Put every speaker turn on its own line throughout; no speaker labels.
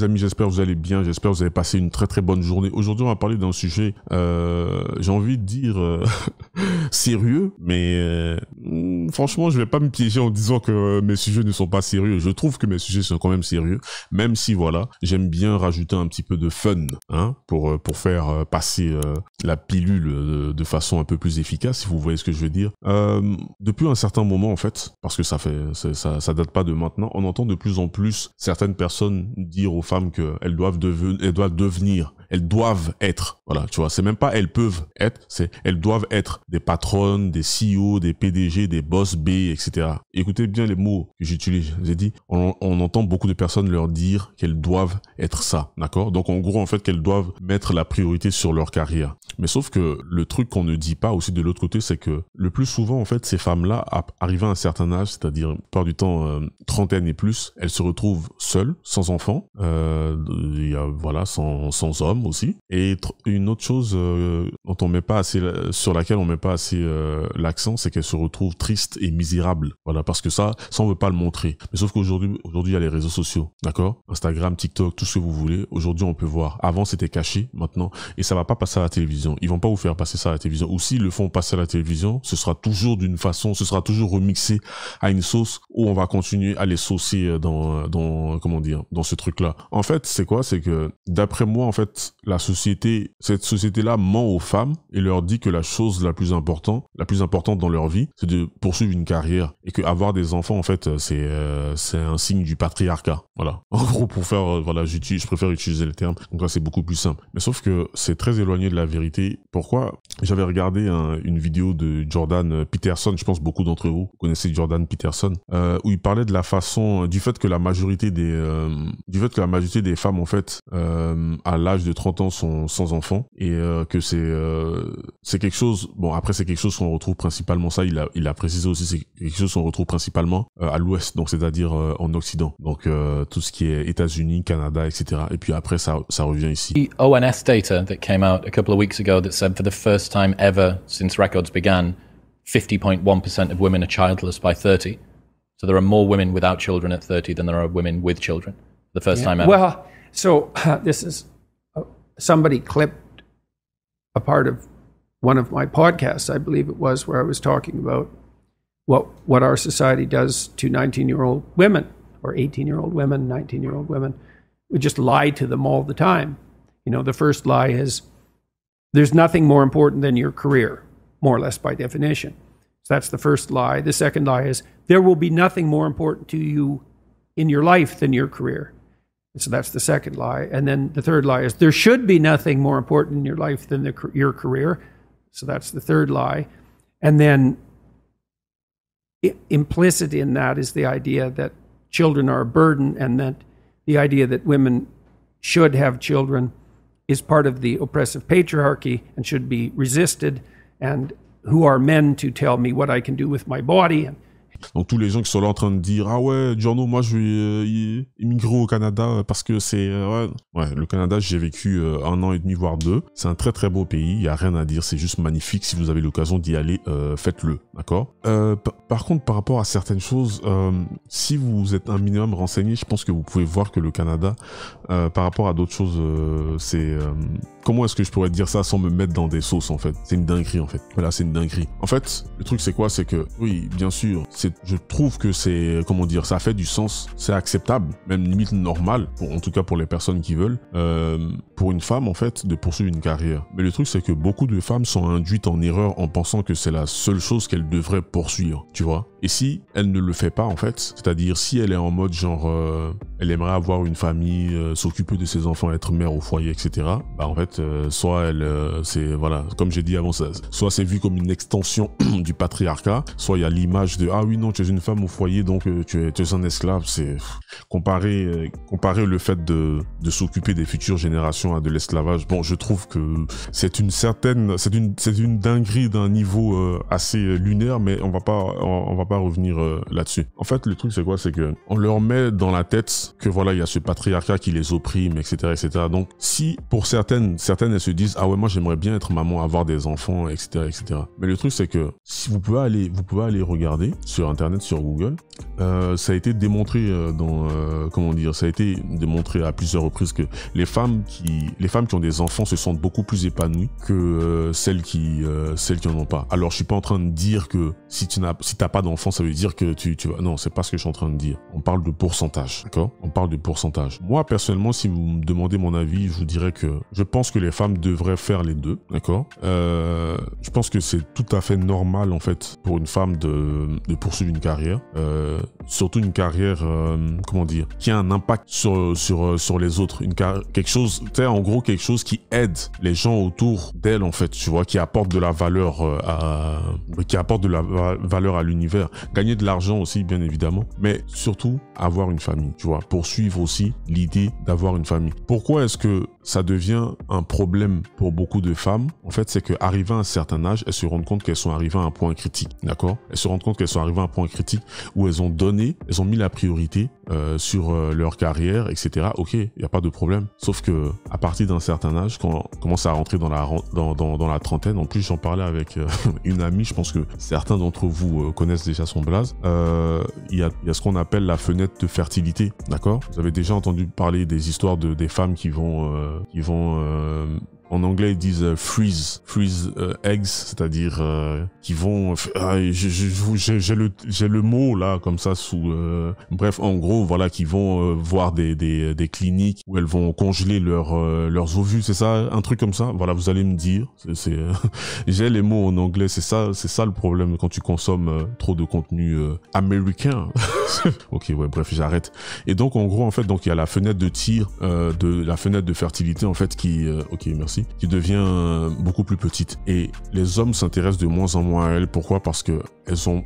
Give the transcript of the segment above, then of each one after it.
les amis, j'espère que vous allez bien, j'espère que vous avez passé une très très bonne journée. Aujourd'hui, on va parler d'un sujet, j'ai envie de dire sérieux, mais franchement, je vais pas me piéger en disant que mes sujets ne sont pas sérieux. Je trouve que mes sujets sont quand même sérieux, même si voilà, j'aime bien rajouter un petit peu de fun, hein, pour faire passer la pilule de façon un peu plus efficace, si vous voyez ce que je veux dire. Depuis un certain moment, en fait, parce que ça date pas de maintenant, on entend de plus en plus certaines personnes dire aux femmes qu'elles doivent devenir, elles doivent être, voilà, tu vois, c'est même pas elles peuvent être, c'est elles doivent être des patronnes, des CEO, des PDG, des boss B, etc. Écoutez bien les mots que j'utilise. J'ai dit, on entend beaucoup de personnes leur dire qu'elles doivent être ça, d'accord? Donc en gros, en fait, qu'elles doivent mettre la priorité sur leur carrière. Mais sauf que le truc qu'on ne dit pas aussi de l'autre côté, c'est que le plus souvent, en fait, ces femmes-là, arrivées à un certain âge, c'est-à-dire, la plupart du temps, trentaine et plus, elles se retrouvent seules, sans enfants, voilà, sans hommes aussi. Et une autre chose dont on met pas assez, sur laquelle on met pas assez l'accent, c'est qu'elles se retrouvent tristes et misérables. Voilà, parce que ça on veut pas le montrer. Mais sauf qu'aujourd'hui, il y a les réseaux sociaux, d'accord? Instagram, TikTok, tout ce que vous voulez. Aujourd'hui, on peut voir. Avant, c'était caché, maintenant, et ça va pas passer à la télévision. Ils vont pas vous faire passer ça à la télévision. Ou s'ils le font passer à la télévision, ce sera toujours d'une façon, ce sera toujours remixé à une sauce où on va continuer à les saucer dans comment dire, dans ce truc-là. En fait, c'est quoi? C'est que, d'après moi, en fait, cette société-là ment aux femmes et leur dit que la chose la plus importante dans leur vie, c'est de poursuivre une carrière, et que avoir des enfants, en fait, c'est un signe du patriarcat. Voilà. En gros, pour faire, voilà, je préfère utiliser le terme. Donc là, c'est beaucoup plus simple. Mais sauf que c'est très éloigné de la vérité. Pourquoi? J'avais regardé une vidéo de Jordan Peterson. Je pense beaucoup d'entre vous connaissez Jordan Peterson, où il parlait de la façon, du fait que la majorité des femmes, en fait, à l'âge de 30 ans sont sans enfants, et que c'est quelque chose, bon, après c'est quelque chose qu'on retrouve principalement, ça il a précisé aussi, c'est quelque chose qu'on retrouve principalement à l'ouest, donc c'est-à-dire en Occident, donc tout ce qui est États-Unis, Canada, etc. Et puis après ça revient ici.
The ONS data that came out a couple of weeks ago that said for the first time ever since records began, 50.1% of women are childless by 30. So there are more women without children at 30 than there are women with children. The first time ever.
Well, so this is somebody clipped a part of one of my podcasts, I believe it was, where I was talking about what our society does to 19-year-old women, or 18-year-old women, 19-year-old women. We just lie to them all the time. You know, the first lie is there's nothing more important than your career, more or less by definition. So that's the first lie. The second lie is there will be nothing more important to you in your life than your career. So that's the second lie. And then the third lie is there should be nothing more important in your life than your career. So that's the third lie. And then implicit in that is the idea that children are a burden, and that the idea that women should have children is part of the oppressive patriarchy and should be resisted. And who are men to tell me what I can do with my body?
Donc tous les gens qui sont là en train de dire ah ouais Giorno, moi je vais immigrer au Canada parce que c'est ouais, le Canada, j'ai vécu 1 an et demi voire 2, c'est un très très beau pays, il y a rien à dire, c'est juste magnifique. Si vous avez l'occasion d'y aller, faites-le, d'accord. Par contre, par rapport à certaines choses, si vous êtes un minimum renseigné, je pense que vous pouvez voir que le Canada, par rapport à d'autres choses, c'est comment est-ce que je pourrais dire ça sans me mettre dans des sauces, en fait? C'est une dinguerie, en fait. Voilà, c'est une dinguerie. En fait, le truc, c'est quoi? C'est que, oui, bien sûr, je trouve que c'est, comment dire, ça fait du sens, c'est acceptable, même limite normal, en tout cas pour les personnes qui veulent, pour une femme, en fait, de poursuivre une carrière. Mais le truc, c'est que beaucoup de femmes sont induites en erreur en pensant que c'est la seule chose qu'elles devraient poursuivre, tu vois? Et si elle ne le fait pas, en fait, c'est-à-dire si elle est en mode genre, elle aimerait avoir une famille, s'occuper de ses enfants, être mère au foyer, etc., bah en fait, soit elle, c'est, voilà, comme j'ai dit avant, soit c'est vu comme une extension du patriarcat, soit il y a l'image de, ah oui, non, tu es une femme au foyer, donc tu es un esclave. C'est comparer le fait de s'occuper des futures générations à de l'esclavage. Bon, je trouve que c'est une dinguerie d'un niveau assez lunaire, mais on va pas pas revenir là-dessus. En fait, le truc, c'est quoi? C'est que on leur met dans la tête que voilà, il y a ce patriarcat qui les opprime, etc., etc. Donc, si pour certaines, elles se disent, ah ouais, moi, j'aimerais bien être maman, avoir des enfants, etc., etc. Mais le truc, c'est que si vous pouvez aller regarder sur Internet, sur Google, ça a été démontré ça a été démontré à plusieurs reprises que les femmes qui ont des enfants se sentent beaucoup plus épanouies que celles qui en ont pas. Alors, je suis pas en train de dire que si t'as pas d'enfant, ça veut dire que tu vas. Non, c'est pas ce que je suis en train de dire. On parle de pourcentage, d'accord? On parle de pourcentage. Moi, personnellement, si vous me demandez mon avis, je vous dirais que je pense que les femmes devraient faire les deux, d'accord? Je pense que c'est tout à fait normal, en fait, pour une femme de poursuivre une carrière, surtout une carrière, qui a un impact sur les autres, quelque chose, tu sais, en gros, quelque chose qui aide les gens autour d'elle, en fait, tu vois, qui apporte de la valeur à l'univers, gagner de l'argent aussi, bien évidemment, mais surtout avoir une famille, tu vois, poursuivre aussi l'idée d'avoir une famille. Pourquoi est-ce que ça devient un problème pour beaucoup de femmes? En fait, c'est qu'arrivées à un certain âge, elles se rendent compte qu'elles sont arrivées à un point critique, d'accord? Elles se rendent compte qu'elles sont arrivées à un point critique où elles ont mis la priorité sur leur carrière, etc. Ok, il n'y a pas de problème. Sauf que à partir d'un certain âge, quand on commence à rentrer dans la trentaine, en plus j'en parlais avec une amie, je pense que certains d'entre vous connaissent déjà son blaze, il y a ce qu'on appelle la fenêtre de fertilité, d'accord? Vous avez déjà entendu parler des histoires des femmes qui vont en anglais, ils disent freeze eggs, c'est-à-dire qui vont. J'ai le mot là comme ça sous. Bref, en gros, voilà, qui vont voir des cliniques où elles vont congeler leurs ovules, c'est ça, un truc comme ça. Voilà, vous allez me dire. J'ai les mots en anglais, c'est ça le problème quand tu consommes trop de contenu américain. Ok, ouais, bref, j'arrête. Et donc, en gros, en fait, donc il y a la fenêtre de tir de la fenêtre de fertilité en fait qui. Ok, merci. Qui devient beaucoup plus petite. Et les hommes s'intéressent de moins en moins à elles. Pourquoi? Parce que elles sont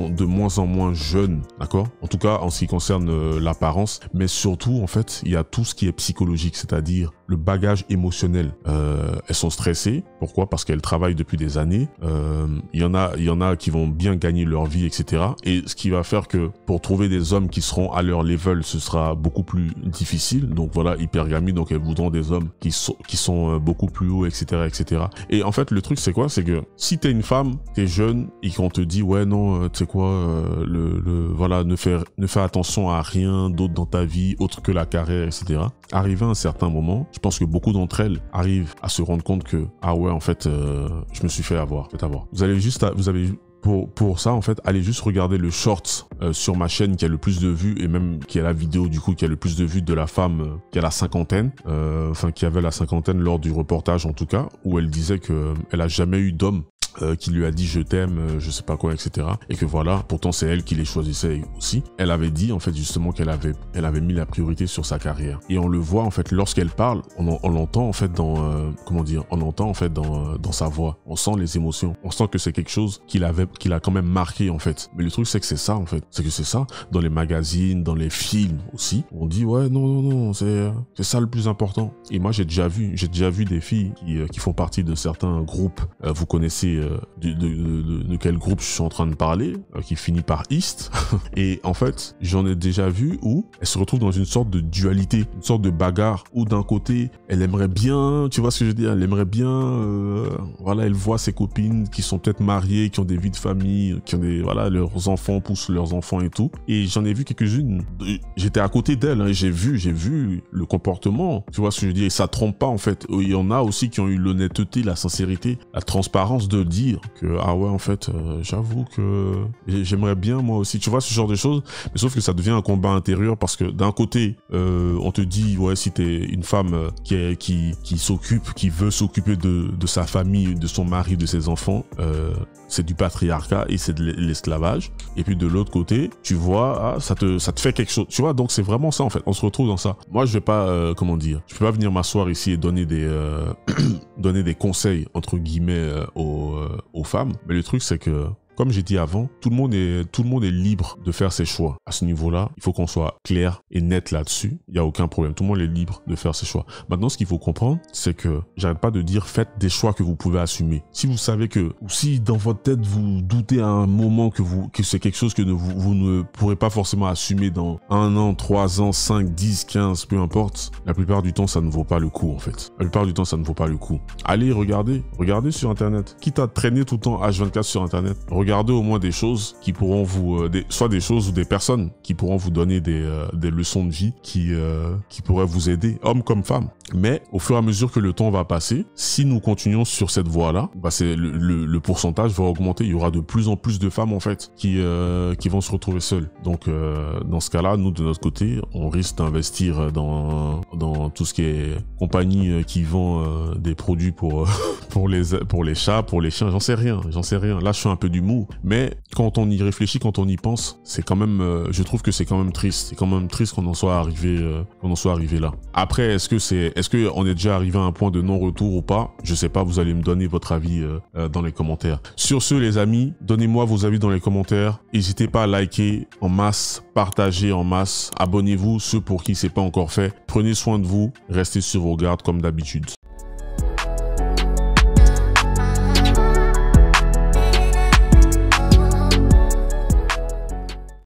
de moins en moins jeunes, d'accord? En tout cas, en ce qui concerne l'apparence. Mais surtout, en fait, il y a tout ce qui est psychologique, c'est-à-dire le bagage émotionnel. Elles sont stressées. Pourquoi? Parce qu'elles travaillent depuis des années. Il y en a qui vont bien gagner leur vie, etc. Et ce qui va faire que pour trouver des hommes qui seront à leur level, ce sera beaucoup plus difficile. Donc voilà, hypergamie. Donc elles voudront des hommes qui sont beaucoup plus hauts, etc., etc. Et en fait, le truc, c'est quoi? C'est que si t'es une femme, t'es jeune et qu'on te dit, ouais, non, tu sais quoi, voilà, ne fais attention à rien d'autre dans ta vie, autre que la carrière, etc. Arrivé à un certain moment, je pense que beaucoup d'entre elles arrivent à se rendre compte que, ah ouais, en fait, je me suis fait avoir. Vous avez pour ça, en fait, allez juste regarder le short sur ma chaîne qui a le plus de vues et même qui a la vidéo du coup qui a le plus de vues de la femme qui a la cinquantaine, qui avait la cinquantaine lors du reportage en tout cas, où elle disait que elle a jamais eu d'homme qui lui a dit je t'aime, je sais pas quoi, etc. Et que voilà, pourtant c'est elle qui les choisissait aussi. Elle avait dit en fait justement qu'elle avait mis la priorité sur sa carrière. Et on le voit en fait lorsqu'elle parle, on l'entend en fait dans sa voix. On sent les émotions. On sent que c'est quelque chose qu'il a quand même marqué en fait. Mais le truc c'est que c'est ça en fait. C'est que c'est ça dans les magazines, dans les films aussi. On dit ouais non, c'est ça le plus important. Et moi j'ai déjà vu des filles qui font partie de certains groupes. Vous connaissez de quel groupe je suis en train de parler, qui finit par East. Et en fait, j'en ai déjà vu où elle se retrouve dans une sorte de dualité, une sorte de bagarre, où d'un côté, elle aimerait bien, tu vois ce que je veux dire, elle aimerait bien, voilà, elle voit ses copines qui sont peut-être mariées, qui ont des vies de famille, qui ont leurs enfants poussent leurs enfants et tout. Et j'en ai vu quelques-unes, j'étais à côté d'elle, hein, j'ai vu le comportement, tu vois ce que je veux dire, et ça trompe pas en fait. Il y en a aussi qui ont eu l'honnêteté, la sincérité, la transparence de dire que ah ouais en fait j'avoue que j'aimerais bien moi aussi, tu vois, ce genre de choses. Mais sauf que ça devient un combat intérieur parce que d'un côté on te dit ouais, si t'es une femme qui veut s'occuper de sa famille, de son mari, de ses enfants, c'est du patriarcat et c'est de l'esclavage. Et puis de l'autre côté tu vois, ça te fait quelque chose, tu vois. Donc c'est vraiment ça en fait, on se retrouve dans ça. Moi je vais pas je peux pas venir m'asseoir ici et donner des conseils entre guillemets aux femmes, mais le truc c'est que comme j'ai dit avant, tout le monde est libre de faire ses choix. À ce niveau-là, il faut qu'on soit clair et net là-dessus. Il n'y a aucun problème. Tout le monde est libre de faire ses choix. Maintenant, ce qu'il faut comprendre, c'est que j'arrête pas de dire faites des choix que vous pouvez assumer. Si vous savez que, ou si dans votre tête vous doutez à un moment que c'est quelque chose que vous ne pourrez pas forcément assumer dans 1 an, 3 ans, 5, 10, 15, peu importe, la plupart du temps, ça ne vaut pas le coup, en fait. La plupart du temps, ça ne vaut pas le coup. Allez, regardez sur Internet. Quitte à traîner tout le temps H24 sur Internet, regardez au moins des choses qui pourront soit des choses ou des personnes qui pourront vous donner des leçons de vie qui pourraient vous aider, hommes comme femmes. Mais au fur et à mesure que le temps va passer, si nous continuons sur cette voie-là, c'est le pourcentage va augmenter. Il y aura de plus en plus de femmes en fait qui vont se retrouver seules. Donc dans ce cas-là, nous de notre côté, on risque d'investir dans tout ce qui est compagnie qui vend des produits pour les chats, pour les chiens. J'en sais rien. Là, je fais un peu du mou. Mais quand on y réfléchit, quand on y pense, c'est quand même, je trouve que c'est quand même triste. C'est quand même triste qu'on en soit arrivé là. Après, est-ce que on est déjà arrivé à un point de non-retour ou pas? Je sais pas, vous allez me donner votre avis dans les commentaires. Sur ce, les amis, donnez-moi vos avis dans les commentaires. N'hésitez pas à liker en masse, partager en masse, abonnez-vous, ceux pour qui c'est pas encore fait. Prenez soin de vous, restez sur vos gardes comme d'habitude.